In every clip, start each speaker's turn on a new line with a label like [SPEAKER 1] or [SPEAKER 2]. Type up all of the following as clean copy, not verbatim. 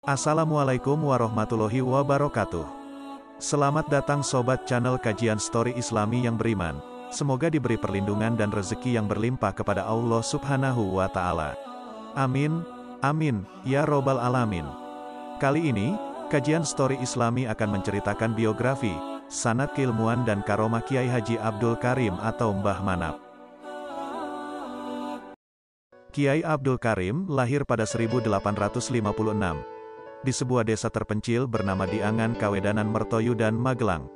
[SPEAKER 1] Assalamualaikum warahmatullahi wabarakatuh. Selamat datang sobat channel kajian story Islami yang beriman. Semoga diberi perlindungan dan rezeki yang berlimpah kepada Allah Subhanahu wa Ta'ala. Amin, amin, ya Robbal Alamin. Kali ini, kajian story Islami akan menceritakan biografi, sanad keilmuan dan karomah Kiai Haji Abdul Karim atau Mbah Manap. Kiai Abdul Karim lahir pada 1856. Di sebuah desa terpencil bernama Diangan Kawedanan Mertoyu dan Magelang.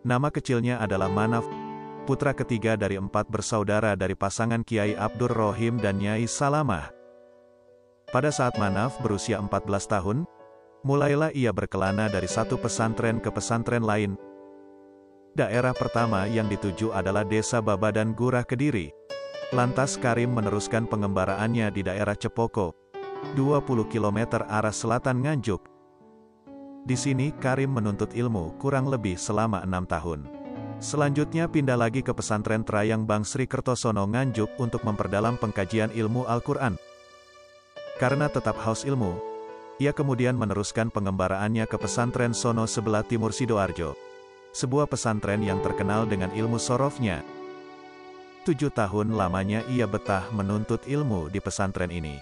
[SPEAKER 1] Nama kecilnya adalah Manaf, putra ketiga dari 4 bersaudara dari pasangan Kiai Abdur Rohim dan Nyai Salamah. Pada saat Manaf berusia 14 tahun, mulailah ia berkelana dari satu pesantren ke pesantren lain. Daerah pertama yang dituju adalah Desa Babadan Gurah Kediri. Lantas Karim meneruskan pengembaraannya di daerah Cepoko, 20 km arah selatan Nganjuk. Di sini Karim menuntut ilmu kurang lebih selama 6 tahun. Selanjutnya pindah lagi ke pesantren Trayang Bang Sri Kertosono Nganjuk untuk memperdalam pengkajian ilmu Al-Quran. Karena tetap haus ilmu, ia kemudian meneruskan pengembaraannya ke pesantren Sono sebelah timur Sidoarjo. Sebuah pesantren yang terkenal dengan ilmu sorofnya. 7 tahun lamanya ia betah menuntut ilmu di pesantren ini.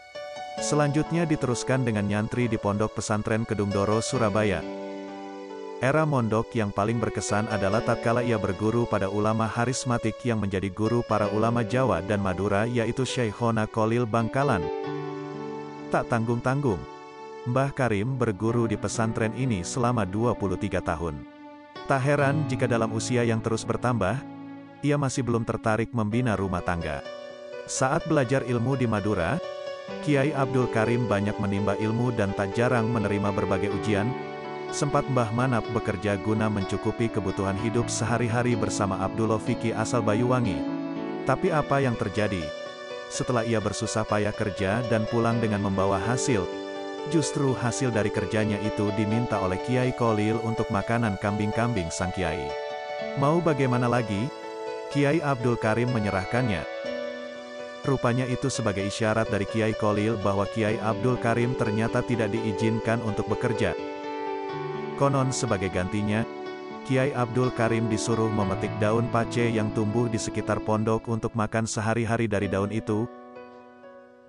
[SPEAKER 1] Selanjutnya diteruskan dengan nyantri di Pondok Pesantren Kedungdoro, Surabaya. Era mondok yang paling berkesan adalah tatkala ia berguru pada ulama harismatik yang menjadi guru para ulama Jawa dan Madura, yaitu Syekhona Kholil Bangkalan. Tak tanggung-tanggung, Mbah Karim berguru di pesantren ini selama 23 tahun. Tak heran jika dalam usia yang terus bertambah, ia masih belum tertarik membina rumah tangga. Saat belajar ilmu di Madura, Kiai Abdul Karim banyak menimba ilmu dan tak jarang menerima berbagai ujian. Sempat Mbah Manap bekerja guna mencukupi kebutuhan hidup sehari-hari bersama Abdullah Fikri asal Bayuwangi. Tapi apa yang terjadi? Setelah ia bersusah payah kerja dan pulang dengan membawa hasil, justru hasil dari kerjanya itu diminta oleh Kiai Kholil untuk makanan kambing-kambing sang Kiai. Mau bagaimana lagi? Kiai Abdul Karim menyerahkannya. Rupanya itu sebagai isyarat dari Kiai Kholil bahwa Kiai Abdul Karim ternyata tidak diizinkan untuk bekerja. Konon sebagai gantinya, Kiai Abdul Karim disuruh memetik daun pace yang tumbuh di sekitar pondok untuk makan sehari-hari dari daun itu.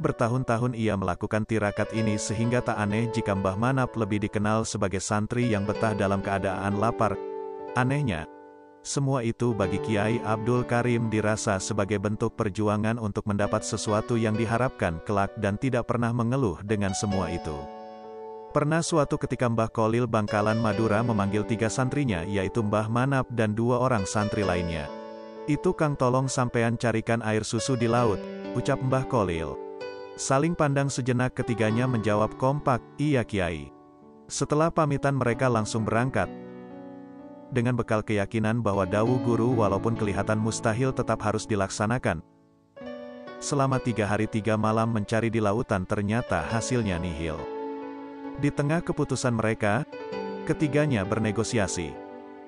[SPEAKER 1] Bertahun-tahun ia melakukan tirakat ini sehingga tak aneh jika Mbah Manap lebih dikenal sebagai santri yang betah dalam keadaan lapar. Anehnya, semua itu bagi Kiai Abdul Karim dirasa sebagai bentuk perjuangan untuk mendapat sesuatu yang diharapkan kelak dan tidak pernah mengeluh dengan semua itu. Pernah suatu ketika Mbah Kholil Bangkalan Madura memanggil 3 santrinya, yaitu Mbah Manap dan 2 orang santri lainnya. "Itu Kang, tolong sampean carikan air susu di laut," ucap Mbah Kholil. Saling pandang sejenak, ketiganya menjawab kompak, "Iya Kiai." Setelah pamitan mereka langsung berangkat. Dengan bekal keyakinan bahwa dawuh guru walaupun kelihatan mustahil tetap harus dilaksanakan. Selama 3 hari 3 malam mencari di lautan ternyata hasilnya nihil. Di tengah keputusan mereka, ketiganya bernegosiasi.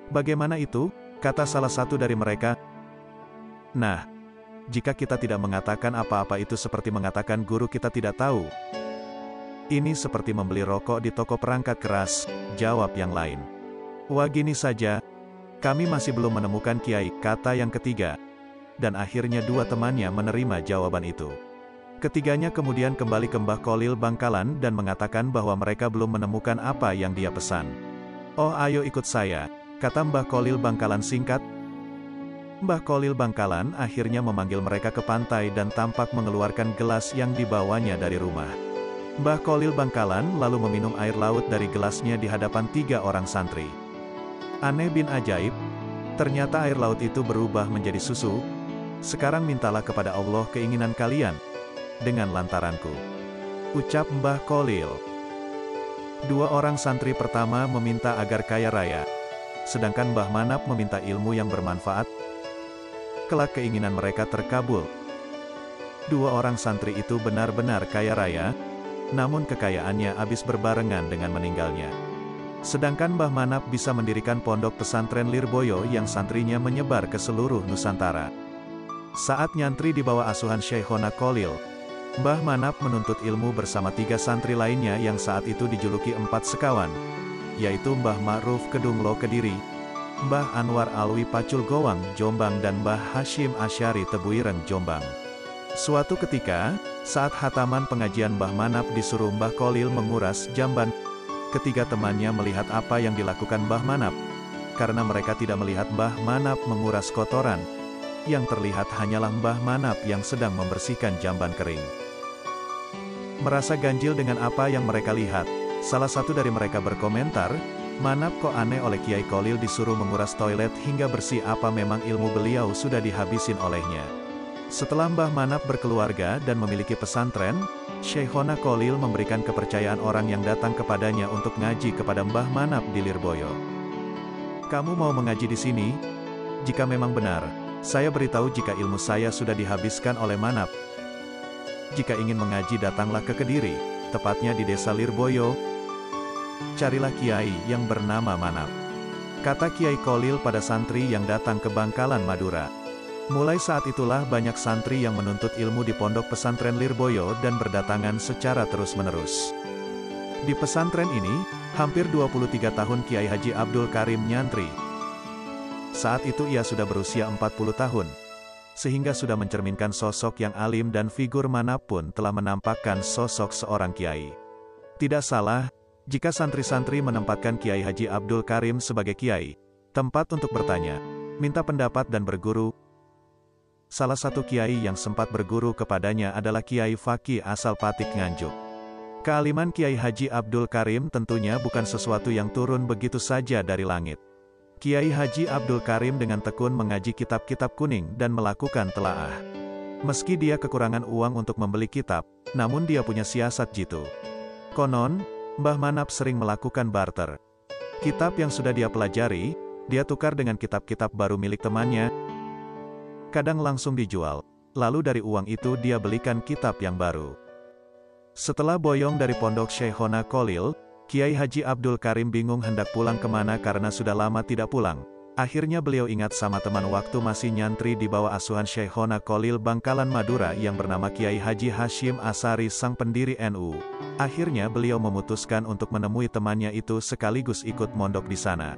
[SPEAKER 1] "Bagaimana itu?" kata salah satu dari mereka. "Nah, jika kita tidak mengatakan apa-apa itu seperti mengatakan guru kita tidak tahu. Ini seperti membeli rokok di toko perangkat keras," jawab yang lain. "Wah, gini saja, kami masih belum menemukan Kiai," kata yang ketiga. Dan akhirnya 2 temannya menerima jawaban itu. Ketiganya kemudian kembali ke Mbah Kholil Bangkalan dan mengatakan bahwa mereka belum menemukan apa yang dia pesan. "Oh, ayo ikut saya," kata Mbah Kholil Bangkalan singkat. Mbah Kholil Bangkalan akhirnya memanggil mereka ke pantai dan tampak mengeluarkan gelas yang dibawanya dari rumah. Mbah Kholil Bangkalan lalu meminum air laut dari gelasnya di hadapan 3 orang santri. Aneh bin ajaib, ternyata air laut itu berubah menjadi susu. "Sekarang mintalah kepada Allah keinginan kalian, dengan lantaranku," ucap Mbah Kholil. 2 orang santri pertama meminta agar kaya raya, sedangkan Mbah Manap meminta ilmu yang bermanfaat. Kelak keinginan mereka terkabul. 2 orang santri itu benar-benar kaya raya, namun kekayaannya habis berbarengan dengan meninggalnya. Sedangkan Mbah Manap bisa mendirikan pondok pesantren Lirboyo yang santrinya menyebar ke seluruh Nusantara. Saat nyantri di bawah asuhan Syekhona Kholil, Mbah Manap menuntut ilmu bersama 3 santri lainnya yang saat itu dijuluki 4 sekawan, yaitu Mbah Ma'ruf Kedunglo Kediri, Mbah Anwar Alwi Pacul Gowang Jombang dan Mbah Hashim Asyari Tebuireng Jombang. Suatu ketika, saat hataman pengajian Mbah Manap disuruh Mbah Kolil menguras jamban, ketiga temannya melihat apa yang dilakukan Mbah Manap. Karena mereka tidak melihat Mbah Manap menguras kotoran, yang terlihat hanyalah Mbah Manap yang sedang membersihkan jamban kering. Merasa ganjil dengan apa yang mereka lihat, salah satu dari mereka berkomentar, "Manap kok aneh oleh Kiai Kolil disuruh menguras toilet hingga bersih, apa memang ilmu beliau sudah dihabisin olehnya?" Setelah Mbah Manap berkeluarga dan memiliki pesantren, Syekhona Kolil memberikan kepercayaan orang yang datang kepadanya untuk ngaji kepada Mbah Manap di Lirboyo. "Kamu mau mengaji di sini? Jika memang benar, saya beritahu jika ilmu saya sudah dihabiskan oleh Manap. Jika ingin mengaji datanglah ke Kediri, tepatnya di desa Lirboyo. Carilah kiai yang bernama Manap," kata Kiai Kolil pada santri yang datang ke Bangkalan, Madura. Mulai saat itulah banyak santri yang menuntut ilmu di pondok pesantren Lirboyo dan berdatangan secara terus-menerus. Di pesantren ini, hampir 23 tahun Kiai Haji Abdul Karim nyantri. Saat itu ia sudah berusia 40 tahun. Sehingga sudah mencerminkan sosok yang alim dan figur manapun telah menampakkan sosok seorang kiai. Tidak salah, jika santri-santri menempatkan Kiai Haji Abdul Karim sebagai kiai, tempat untuk bertanya, minta pendapat dan berguru. Salah satu kiai yang sempat berguru kepadanya adalah Kiai Fakih asal Patik Nganjuk. Kealiman Kiai Haji Abdul Karim tentunya bukan sesuatu yang turun begitu saja dari langit. Kiai Haji Abdul Karim dengan tekun mengaji kitab-kitab kuning dan melakukan telaah. Meski dia kekurangan uang untuk membeli kitab, namun dia punya siasat jitu. Konon, Mbah Manap sering melakukan barter. Kitab yang sudah dia pelajari, dia tukar dengan kitab-kitab baru milik temannya. Kadang langsung dijual, lalu dari uang itu dia belikan kitab yang baru. Setelah boyong dari pondok Syekhona Kolil, Kiai Haji Abdul Karim bingung hendak pulang kemana karena sudah lama tidak pulang. Akhirnya beliau ingat sama teman waktu masih nyantri di bawah asuhan Syekhona Kolil Bangkalan Madura yang bernama Kiai Haji Hashim Asyari sang pendiri NU. Akhirnya beliau memutuskan untuk menemui temannya itu sekaligus ikut mondok di sana.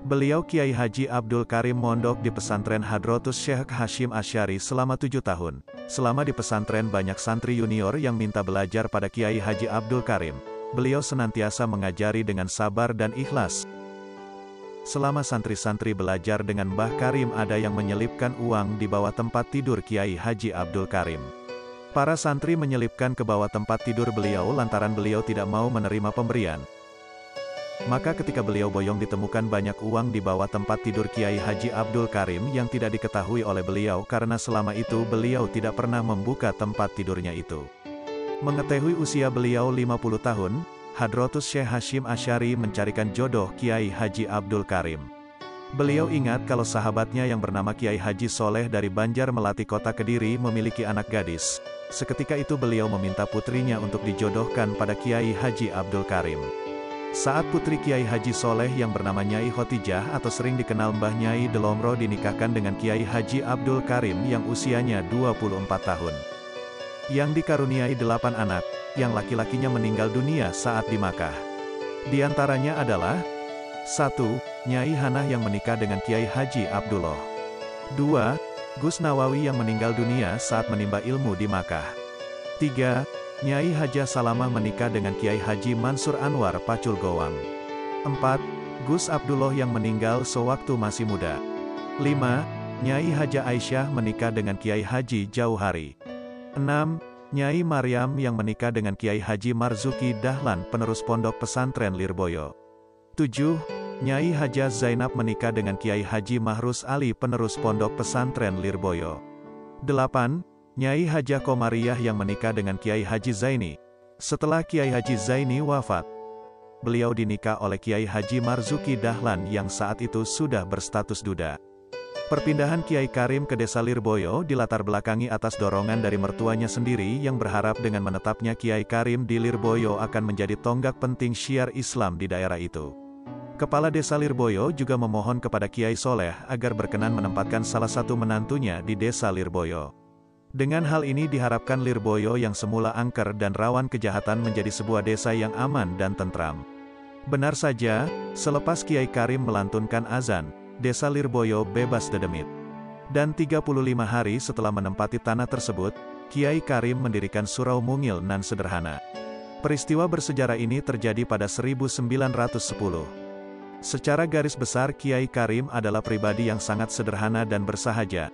[SPEAKER 1] Beliau Kiai Haji Abdul Karim mondok di pesantren Hadratus Syekh Hashim Asyari selama 7 tahun. Selama di pesantren banyak santri junior yang minta belajar pada Kiai Haji Abdul Karim. Beliau senantiasa mengajari dengan sabar dan ikhlas. Selama santri-santri belajar dengan Mbah Karim ada yang menyelipkan uang di bawah tempat tidur Kiai Haji Abdul Karim. Para santri menyelipkan ke bawah tempat tidur beliau lantaran beliau tidak mau menerima pemberian. Maka ketika beliau boyong ditemukan banyak uang di bawah tempat tidur Kiai Haji Abdul Karim yang tidak diketahui oleh beliau karena selama itu beliau tidak pernah membuka tempat tidurnya itu. Mengetahui usia beliau 50 tahun, Hadratus Syekh Hashim Asyari mencarikan jodoh Kiai Haji Abdul Karim. Beliau ingat kalau sahabatnya yang bernama Kiai Haji Soleh dari Banjar Melati Kota Kediri memiliki anak gadis. Seketika itu beliau meminta putrinya untuk dijodohkan pada Kiai Haji Abdul Karim. Saat putri Kiai Haji Soleh yang bernama Nyai Khotijah atau sering dikenal Mbah Nyai Delomro dinikahkan dengan Kiai Haji Abdul Karim yang usianya 24 tahun. Yang dikaruniai 8 anak, yang laki-lakinya meninggal dunia saat di Makkah. Di antaranya adalah 1. Nyai Hanah yang menikah dengan Kiai Haji Abdullah. 2. Gus Nawawi yang meninggal dunia saat menimba ilmu di Makkah. 3. Nyai Hajah Salamah menikah dengan Kiai Haji Mansur Anwar Pacul Gowang. 4. Gus Abdullah yang meninggal sewaktu masih muda. 5. Nyai Hajah Aisyah menikah dengan Kiai Haji Jauhari. 6. Nyai Maryam yang menikah dengan Kiai Haji Marzuki Dahlan penerus pondok pesantren Lirboyo. 7. Nyai Hajah Zainab menikah dengan Kiai Haji Mahrus Ali penerus pondok pesantren Lirboyo. 8. Nyai Hajah Komariah yang menikah dengan Kiai Haji Zaini. Setelah Kiai Haji Zaini wafat, beliau dinikah oleh Kiai Haji Marzuki Dahlan yang saat itu sudah berstatus duda. Perpindahan Kiai Karim ke desa Lirboyo dilatar belakangi atas dorongan dari mertuanya sendiri yang berharap dengan menetapnya Kiai Karim di Lirboyo akan menjadi tonggak penting syiar Islam di daerah itu. Kepala desa Lirboyo juga memohon kepada Kiai Soleh agar berkenan menempatkan salah satu menantunya di desa Lirboyo. Dengan hal ini diharapkan Lirboyo yang semula angker dan rawan kejahatan menjadi sebuah desa yang aman dan tentram. Benar saja, selepas Kiai Karim melantunkan azan, desa Lirboyo bebas dedemit. Dan 35 hari setelah menempati tanah tersebut, Kiai Karim mendirikan surau mungil nan sederhana. Peristiwa bersejarah ini terjadi pada 1910. Secara garis besar Kiai Karim adalah pribadi yang sangat sederhana dan bersahaja.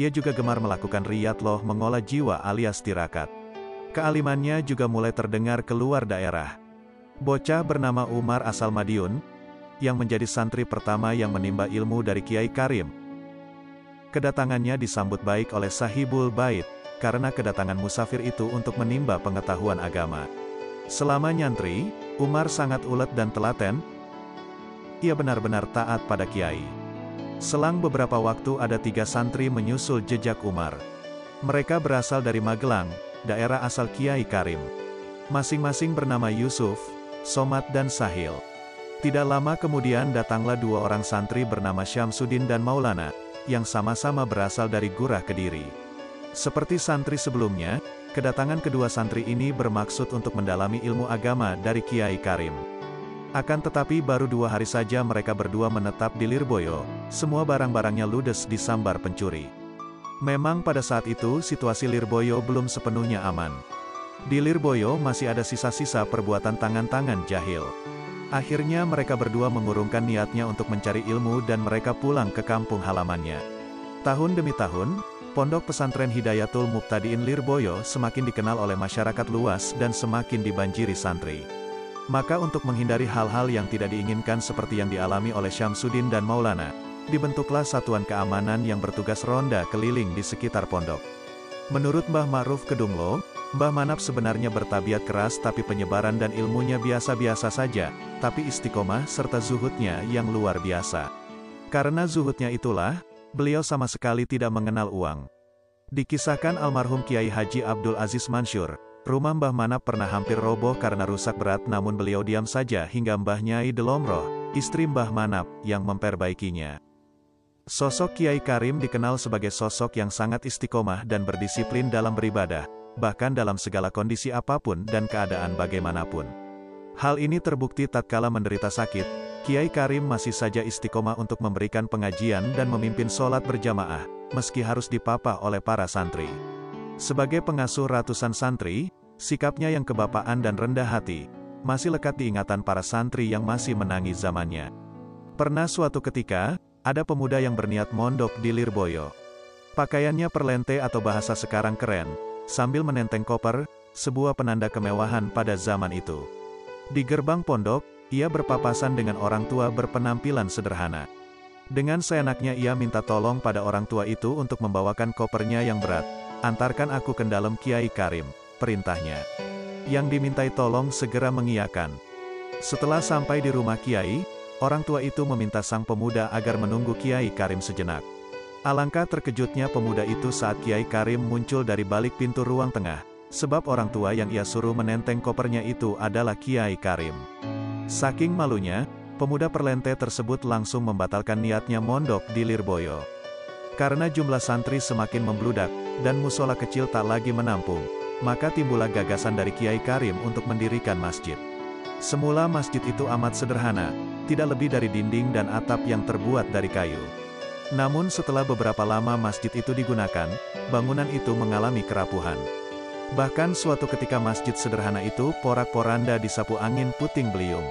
[SPEAKER 1] Ia juga gemar melakukan riyadloh mengolah jiwa alias tirakat. Kealimannya juga mulai terdengar keluar daerah. Bocah bernama Umar asal Madiun, yang menjadi santri pertama yang menimba ilmu dari Kiai Karim. Kedatangannya disambut baik oleh Sahibul Bait, karena kedatangan musafir itu untuk menimba pengetahuan agama. Selama nyantri, Umar sangat ulet dan telaten. Ia benar-benar taat pada Kiai. Selang beberapa waktu ada 3 santri menyusul jejak Umar. Mereka berasal dari Magelang, daerah asal Kiai Karim. Masing-masing bernama Yusuf, Somad dan Sahil. Tidak lama kemudian datanglah 2 orang santri bernama Syamsuddin dan Maulana, yang sama-sama berasal dari Gurah Kediri. Seperti santri sebelumnya, kedatangan kedua santri ini bermaksud untuk mendalami ilmu agama dari Kiai Karim. Akan tetapi baru 2 hari saja mereka berdua menetap di Lirboyo, semua barang-barangnya ludes disambar pencuri. Memang pada saat itu situasi Lirboyo belum sepenuhnya aman. Di Lirboyo masih ada sisa-sisa perbuatan tangan-tangan jahil. Akhirnya mereka berdua mengurungkan niatnya untuk mencari ilmu dan mereka pulang ke kampung halamannya. Tahun demi tahun, Pondok Pesantren Hidayatul Muqtadiin Lirboyo semakin dikenal oleh masyarakat luas dan semakin dibanjiri santri. Maka untuk menghindari hal-hal yang tidak diinginkan seperti yang dialami oleh Syamsuddin dan Maulana, dibentuklah satuan keamanan yang bertugas ronda keliling di sekitar pondok. Menurut Mbah Ma'ruf Kedunglo, Mbah Manap sebenarnya bertabiat keras tapi penyebaran dan ilmunya biasa-biasa saja, tapi istiqomah serta zuhudnya yang luar biasa. Karena zuhudnya itulah, beliau sama sekali tidak mengenal uang. Dikisahkan almarhum Kiai Haji Abdul Aziz Mansur, rumah Mbah Manap pernah hampir roboh karena rusak berat namun beliau diam saja hingga Mbah Nyai Delomroh, istri Mbah Manap, yang memperbaikinya. Sosok Kiai Karim dikenal sebagai sosok yang sangat istiqomah dan berdisiplin dalam beribadah, bahkan dalam segala kondisi apapun dan keadaan bagaimanapun. Hal ini terbukti tatkala menderita sakit, Kiai Karim masih saja istiqomah untuk memberikan pengajian dan memimpin sholat berjamaah, meski harus dipapah oleh para santri. Sebagai pengasuh ratusan santri, sikapnya yang kebapaan dan rendah hati, masih lekat diingatan para santri yang masih menangi zamannya. Pernah suatu ketika, ada pemuda yang berniat mondok di Lirboyo. Pakaiannya perlente atau bahasa sekarang keren, sambil menenteng koper, sebuah penanda kemewahan pada zaman itu. Di gerbang pondok, ia berpapasan dengan orang tua berpenampilan sederhana. Dengan seenaknya ia minta tolong pada orang tua itu untuk membawakan kopernya yang berat. Antarkan aku ke dalam Kiai Karim, perintahnya. Yang dimintai tolong segera mengiyakan. Setelah sampai di rumah Kiai, orang tua itu meminta sang pemuda agar menunggu Kiai Karim sejenak. Alangkah terkejutnya pemuda itu saat Kiai Karim muncul dari balik pintu ruang tengah, sebab orang tua yang ia suruh menenteng kopernya itu adalah Kiai Karim. Saking malunya, pemuda perlente tersebut langsung membatalkan niatnya mondok di Lirboyo. Karena jumlah santri semakin membludak, dan musola kecil tak lagi menampung, maka timbullah gagasan dari Kiai Karim untuk mendirikan masjid. Semula masjid itu amat sederhana, tidak lebih dari dinding dan atap yang terbuat dari kayu. Namun setelah beberapa lama masjid itu digunakan, bangunan itu mengalami kerapuhan. Bahkan suatu ketika masjid sederhana itu porak-poranda disapu angin puting beliung.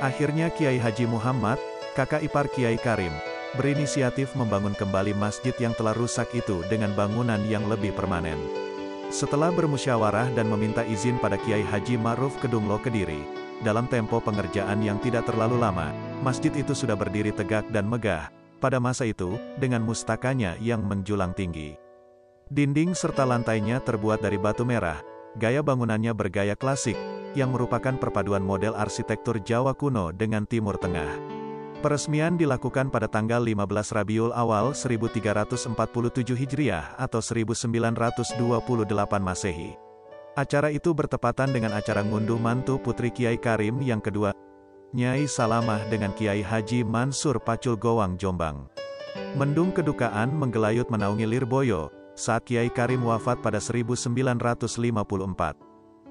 [SPEAKER 1] Akhirnya Kiai Haji Muhammad, kakak ipar Kiai Karim, berinisiatif membangun kembali masjid yang telah rusak itu dengan bangunan yang lebih permanen. Setelah bermusyawarah dan meminta izin pada Kiai Haji Ma'ruf Kedunglo Kediri, dalam tempo pengerjaan yang tidak terlalu lama, masjid itu sudah berdiri tegak dan megah, pada masa itu, dengan mustakanya yang menjulang tinggi. Dinding serta lantainya terbuat dari batu merah, gaya bangunannya bergaya klasik, yang merupakan perpaduan model arsitektur Jawa kuno dengan Timur Tengah. Peresmian dilakukan pada tanggal 15 Rabiul Awal 1347 Hijriah atau 1928 Masehi. Acara itu bertepatan dengan acara ngunduh mantu putri Kiai Karim yang kedua, Nyai Salamah dengan Kiai Haji Mansur Pacul Gowang Jombang. Mendung kedukaan menggelayut menaungi Lirboyo, saat Kiai Karim wafat pada 1954.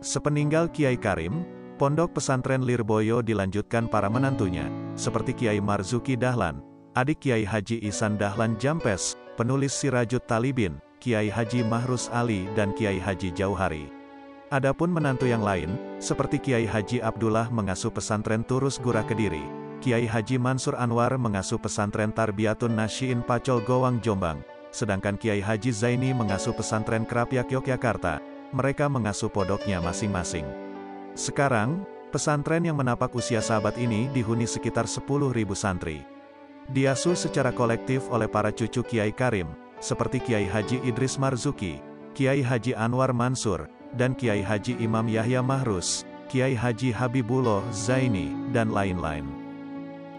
[SPEAKER 1] Sepeninggal Kiai Karim, Pondok Pesantren Lirboyo dilanjutkan para menantunya, seperti Kiai Marzuki Dahlan, adik Kiai Haji Ihsan Dahlan Jampes, penulis Sirajut Talibin, Kiai Haji Mahrus Ali dan Kiai Haji Jauhari. Adapun menantu yang lain, seperti Kiai Haji Abdullah mengasuh pesantren Turus Gura Kediri, Kiai Haji Mansur Anwar mengasuh pesantren Tarbiyatun Nasyiin Pacol Gowang Jombang, sedangkan Kiai Haji Zaini mengasuh pesantren Krapyak Yogyakarta. Mereka mengasuh pondoknya masing-masing. Sekarang, pesantren yang menapak usia sahabat ini dihuni sekitar 10.000 santri. Diasuh secara kolektif oleh para cucu Kiai Karim, seperti Kiai Haji Idris Marzuki, Kiai Haji Anwar Mansur, dan Kiai Haji Imam Yahya Mahrus, Kiai Haji Habibullah Zaini, dan lain-lain.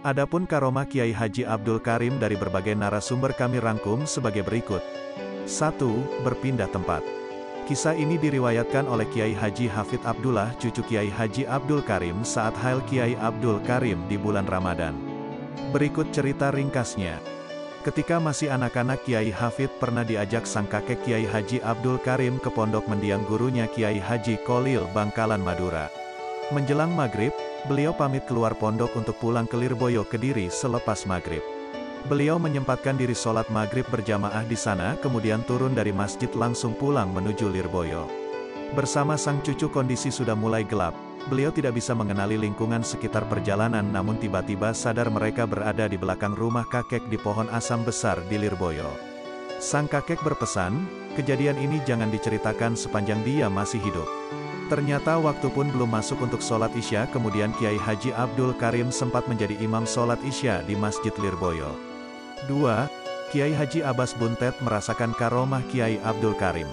[SPEAKER 1] Adapun karomah Kiai Haji Abdul Karim dari berbagai narasumber kami rangkum sebagai berikut. 1. Berpindah tempat. Kisah ini diriwayatkan oleh Kiai Haji Hafid Abdullah cucu Kiai Haji Abdul Karim saat hail Kiai Abdul Karim di bulan Ramadan. Berikut cerita ringkasnya. Ketika masih anak-anak, Kiai Hafid pernah diajak sang kakek Kiai Haji Abdul Karim ke pondok mendiang gurunya Kiai Haji Kolil Bangkalan Madura. Menjelang maghrib, beliau pamit keluar pondok untuk pulang ke Lirboyo Kediri selepas maghrib. Beliau menyempatkan diri sholat maghrib berjamaah di sana, kemudian turun dari masjid langsung pulang menuju Lirboyo. Bersama sang cucu kondisi sudah mulai gelap, beliau tidak bisa mengenali lingkungan sekitar perjalanan, namun tiba-tiba sadar mereka berada di belakang rumah kakek di pohon asam besar di Lirboyo. Sang kakek berpesan, kejadian ini jangan diceritakan sepanjang dia masih hidup. Ternyata waktu pun belum masuk untuk sholat Isya, kemudian Kiai Haji Abdul Karim sempat menjadi imam sholat Isya di Masjid Lirboyo. 2. Kiai Haji Abbas Buntet merasakan karomah Kiai Abdul Karim.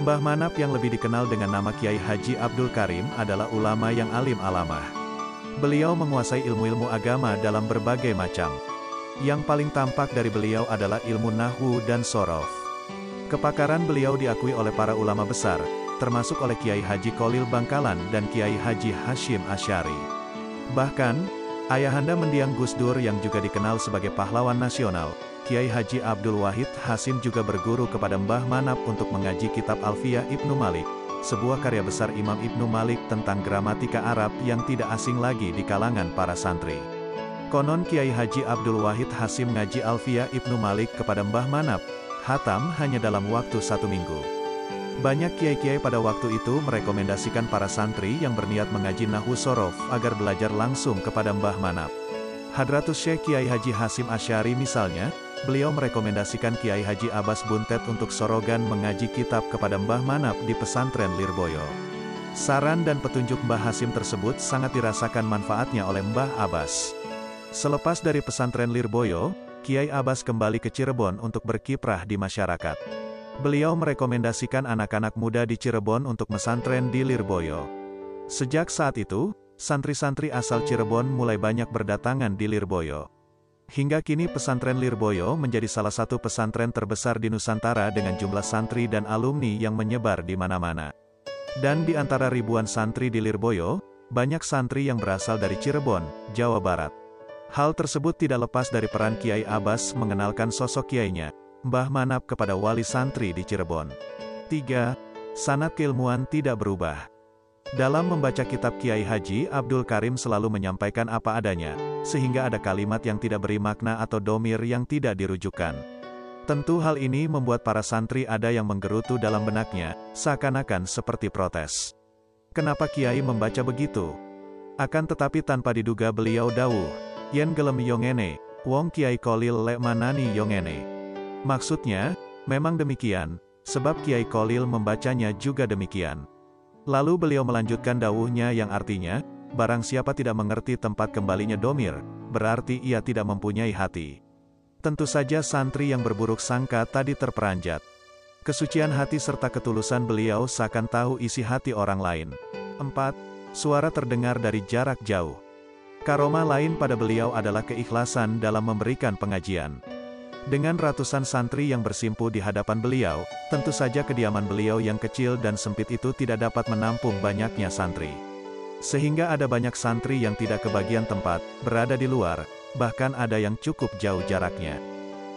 [SPEAKER 1] Mbah Manap yang lebih dikenal dengan nama Kiai Haji Abdul Karim adalah ulama yang alim alamah. Beliau menguasai ilmu-ilmu agama dalam berbagai macam. Yang paling tampak dari beliau adalah ilmu nahwu dan sorof. Kepakaran beliau diakui oleh para ulama besar, termasuk oleh Kiai Haji Kolil Bangkalan dan Kiai Haji Hashim Asy'ari. Bahkan, ayahanda mendiang Gus Dur yang juga dikenal sebagai pahlawan nasional, Kiai Haji Abdul Wahid Hasim juga berguru kepada Mbah Manap untuk mengaji kitab Alfiyah Ibnu Malik, sebuah karya besar Imam Ibnu Malik tentang gramatika Arab yang tidak asing lagi di kalangan para santri. Konon Kiai Haji Abdul Wahid Hasim ngaji Alfiyah Ibnu Malik kepada Mbah Manap, hatam hanya dalam waktu 1 minggu. Banyak kiai-kiai pada waktu itu merekomendasikan para santri yang berniat mengaji nahwu sorof agar belajar langsung kepada Mbah Manap. Hadratus Syekh Kiai Haji Hashim Asy'ari misalnya, beliau merekomendasikan Kiai Haji Abbas Buntet untuk sorogan mengaji kitab kepada Mbah Manap di pesantren Lirboyo. Saran dan petunjuk Mbah Hasim tersebut sangat dirasakan manfaatnya oleh Mbah Abbas. Selepas dari pesantren Lirboyo, Kiai Abbas kembali ke Cirebon untuk berkiprah di masyarakat. Beliau merekomendasikan anak-anak muda di Cirebon untuk mesantren di Lirboyo. Sejak saat itu, santri-santri asal Cirebon mulai banyak berdatangan di Lirboyo. Hingga kini pesantren Lirboyo menjadi salah satu pesantren terbesar di Nusantara dengan jumlah santri dan alumni yang menyebar di mana-mana. Dan di antara ribuan santri di Lirboyo, banyak santri yang berasal dari Cirebon, Jawa Barat. Hal tersebut tidak lepas dari peran Kiai Abbas mengenalkan sosok kiainya, Mbah Manap, kepada wali santri di Cirebon. 3. Sanad keilmuan tidak berubah. Dalam membaca kitab Kiai Haji Abdul Karim selalu menyampaikan apa adanya, sehingga ada kalimat yang tidak beri makna atau domir yang tidak dirujukkan. Tentu hal ini membuat para santri ada yang menggerutu dalam benaknya, seakan-akan seperti protes. Kenapa Kiai membaca begitu? Akan tetapi tanpa diduga beliau dawuh, yen gelem yongene, wong Kiai Kolil lek manani yongene. Maksudnya, memang demikian, sebab Kiai Kolil membacanya juga demikian. Lalu beliau melanjutkan dawuhnya yang artinya, barang siapa tidak mengerti tempat kembalinya domir, berarti ia tidak mempunyai hati. Tentu saja santri yang berburuk sangka tadi terperanjat. Kesucian hati serta ketulusan beliau seakan tahu isi hati orang lain. 4. Suara terdengar dari jarak jauh. Karomah lain pada beliau adalah keikhlasan dalam memberikan pengajian. Dengan ratusan santri yang bersimpu di hadapan beliau, tentu saja kediaman beliau yang kecil dan sempit itu tidak dapat menampung banyaknya santri. Sehingga ada banyak santri yang tidak kebagian tempat, berada di luar, bahkan ada yang cukup jauh jaraknya.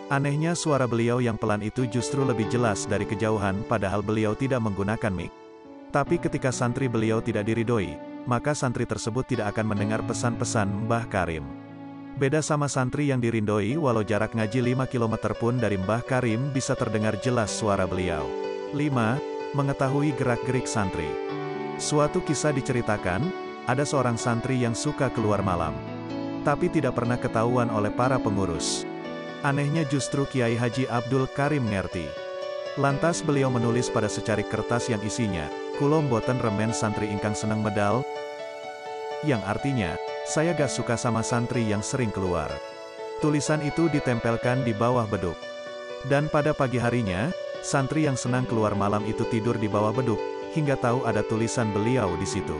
[SPEAKER 1] Anehnya suara beliau yang pelan itu justru lebih jelas dari kejauhan padahal beliau tidak menggunakan mic. Tapi ketika santri beliau tidak diridhoi, maka santri tersebut tidak akan mendengar pesan-pesan Mbah Karim. Beda sama santri yang dirindoi walau jarak ngaji 5 km pun dari Mbah Karim bisa terdengar jelas suara beliau. 5. Mengetahui gerak-gerik santri. Suatu kisah diceritakan, ada seorang santri yang suka keluar malam. Tapi tidak pernah ketahuan oleh para pengurus. Anehnya justru Kiai Haji Abdul Karim ngerti. Lantas beliau menulis pada secarik kertas yang isinya, "Kulo mboten remen santri ingkang seneng medal," yang artinya, saya gak suka sama santri yang sering keluar. Tulisan itu ditempelkan di bawah beduk. Dan pada pagi harinya, santri yang senang keluar malam itu tidur di bawah beduk, hingga tahu ada tulisan beliau di situ.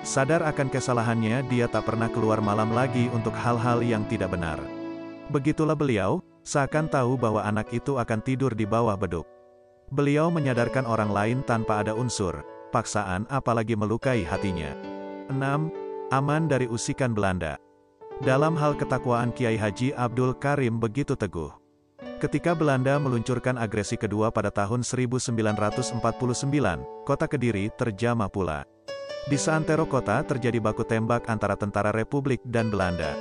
[SPEAKER 1] Sadar akan kesalahannya, dia tak pernah keluar malam lagi untuk hal-hal yang tidak benar. Begitulah beliau, seakan tahu bahwa anak itu akan tidur di bawah beduk. Beliau menyadarkan orang lain tanpa ada unsur paksaan apalagi melukai hatinya. 6. Aman dari usikan Belanda. Dalam hal ketakwaan Kiai Haji Abdul Karim begitu teguh. Ketika Belanda meluncurkan agresi kedua pada tahun 1949, kota Kediri terjamah pula. Di seantero kota terjadi baku tembak antara tentara Republik dan Belanda.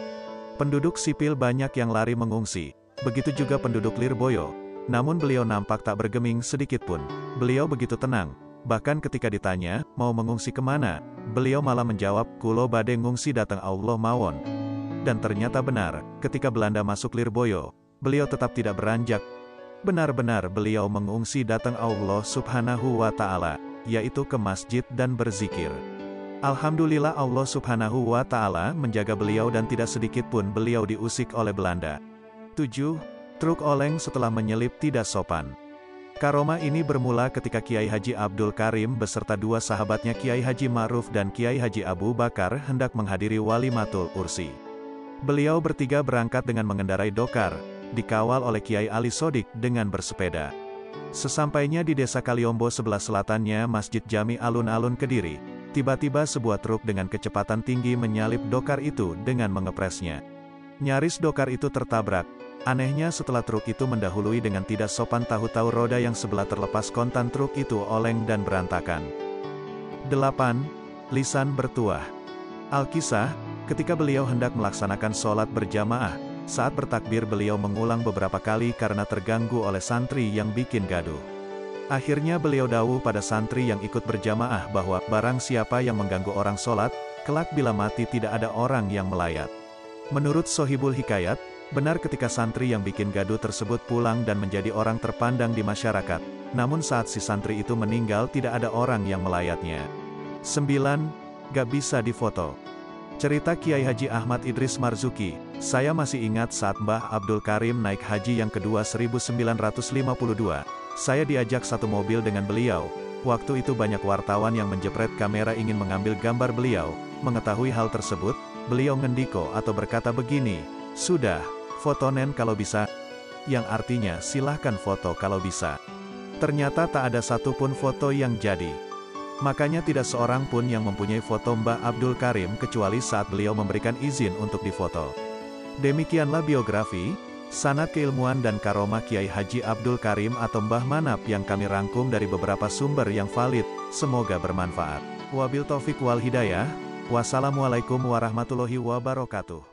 [SPEAKER 1] Penduduk sipil banyak yang lari mengungsi, begitu juga penduduk Lirboyo. Namun beliau nampak tak bergeming sedikit pun. Beliau begitu tenang. Bahkan ketika ditanya, mau mengungsi kemana? Beliau malah menjawab, "Kulo bade ngungsi datang Allah mawon." Dan ternyata benar, ketika Belanda masuk Lirboyo, beliau tetap tidak beranjak. Benar-benar beliau mengungsi datang Allah Subhanahu wa Ta'ala, yaitu ke masjid dan berzikir. Alhamdulillah Allah Subhanahu wa Ta'ala menjaga beliau dan tidak sedikit pun beliau diusik oleh Belanda. 7. Truk oleng setelah menyelip tidak sopan. Karomah ini bermula ketika Kiai Haji Abdul Karim beserta dua sahabatnya Kiai Haji Ma'ruf dan Kiai Haji Abu Bakar hendak menghadiri Walimatul Ursi. Beliau bertiga berangkat dengan mengendarai dokar, dikawal oleh Kiai Ali Sodik dengan bersepeda. Sesampainya di desa Kaliombo sebelah selatannya Masjid Jami Alun-Alun Kediri, tiba-tiba sebuah truk dengan kecepatan tinggi menyalip dokar itu dengan mengepresnya. Nyaris dokar itu tertabrak. Anehnya setelah truk itu mendahului dengan tidak sopan, tahu-tahu roda yang sebelah terlepas kontan truk itu oleng dan berantakan. 8. Lisan bertuah. Al-Kisah, ketika beliau hendak melaksanakan sholat berjamaah, saat bertakbir beliau mengulang beberapa kali karena terganggu oleh santri yang bikin gaduh. Akhirnya beliau dawuh pada santri yang ikut berjamaah bahwa, barang siapa yang mengganggu orang sholat, kelak bila mati tidak ada orang yang melayat. Menurut Sohibul Hikayat, benar ketika santri yang bikin gaduh tersebut pulang dan menjadi orang terpandang di masyarakat, namun saat si santri itu meninggal tidak ada orang yang melayatnya. 9. Gak bisa difoto. Cerita Kiai Haji Ahmad Idris Marzuki, saya masih ingat saat Mbah Abdul Karim naik haji yang kedua 1952, saya diajak satu mobil dengan beliau. Waktu itu banyak wartawan yang menjepret kamera ingin mengambil gambar beliau. Mengetahui hal tersebut, beliau ngendiko atau berkata begini, "Sudah, fotonen kalau bisa," yang artinya silahkan foto kalau bisa. Ternyata tak ada satupun foto yang jadi. Makanya tidak seorang pun yang mempunyai foto Mbah Abdul Karim kecuali saat beliau memberikan izin untuk difoto. Demikianlah biografi, sanad keilmuan dan karomah Kiai Haji Abdul Karim atau Mbah Manap yang kami rangkum dari beberapa sumber yang valid, semoga bermanfaat. Wabil taufik wal hidayah, wassalamualaikum warahmatullahi wabarakatuh.